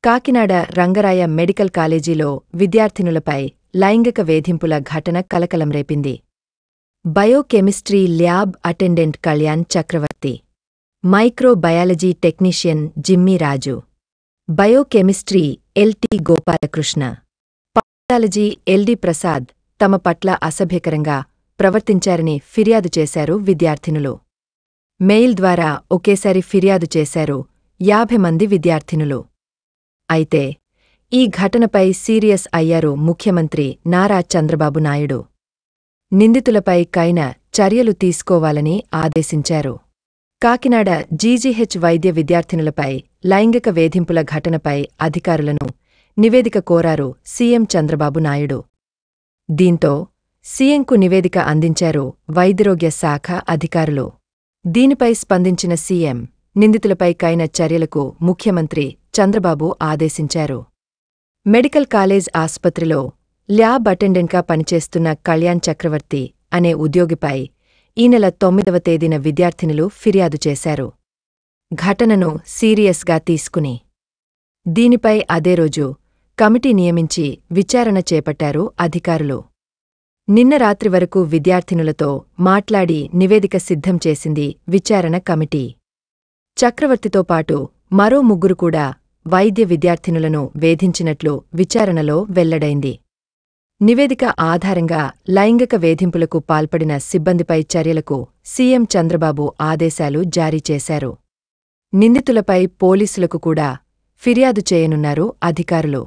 Kakinada Rangaraya medical కాలేజీలో విద్యార్థినులపై లైంగిక వేధింపుల ఘటన కలకలం రేపింది. బయోకెమిస్ట్రీ ల్యాబ్ అటెండెంట్ కళ్యాణ్ చక్రవర్తి, మైక్రోబయాలజీ టెక్నీషియన్ జిమ్మీ రాజు, బయోకెమిస్ట్రీ ఎల్.టి. గోపాలకృష్ణ, పాథాలజీ ఎల్.డి. ప్రసాద్ తమ పట్ల అసభ్యకరంగా ప్రవర్తించారని ఫిర్యాదు చేశారు విద్యార్థినులు. మెయిల్ ద్వారా ఒకేసారి ఫిర్యాదు చేశారు 50 మంది విద్యార్థినులు. అయితే ఈ ఘటనపై సీరియస్ అయ్యారు ముఖ్యమంత్రి నారా చంద్రబాబు నాయుడు. నిందితులపై కైన చర్యలు తీసుకోవాలని ఆదేశించారు. కాకినాడ జీజీహెచ్ వైద్య విద్యార్థినులపై లైంగిక వేధింపుల ఘటనపై అధికారులను నివేదిక కోరారు సీఎం చంద్రబాబు నాయుడు. దీంతో సీఎంకు నివేదిక అందించారు వైద్యారోగ్య శాఖ అధికారులు. దీనిపై స్పందించిన సీఎం నిందితులపై కైన చర్యలకు ముఖ్యమంత్రి చంద్రబాబు ఆదేశించారు. మెడికల్ కాలేజ్ ఆస్పత్రిలో ల్యాబ్ అటెండెంట్గా పనిచేస్తున్న కళ్యాణ్ చక్రవర్తి అనే ఉద్యోగిపై ఈ నెల 9వ తేదీన విద్యార్థినులు ఫిర్యాదు చేశారు. ఘటనను సీరియస్గా తీసుకుని దీనిపై అదే రోజు కమిటీ నియమించి విచారణ చేపట్టారు అధికారులు. నిన్న రాత్రి వరకు విద్యార్థినులతో మాట్లాడి నివేదిక సిద్ధం చేసింది విచారణ కమిటీ. చక్రవర్తితో పాటు మరో 3 కూడా వైద్య విద్యార్థినులను వేధించినట్లు విచారణలో వెల్లడైంది. నివేదిక ఆధారంగా లైంగిక వేధింపులకు పాల్పడిన సిబ్బందిపై చర్యలకు సీఎం చంద్రబాబు ఆదేశాలు జారీ చేశారు. నిందితులపై పోలీసులకు కూడా ఫిర్యాదు చేయనున్నారు అధికారులు.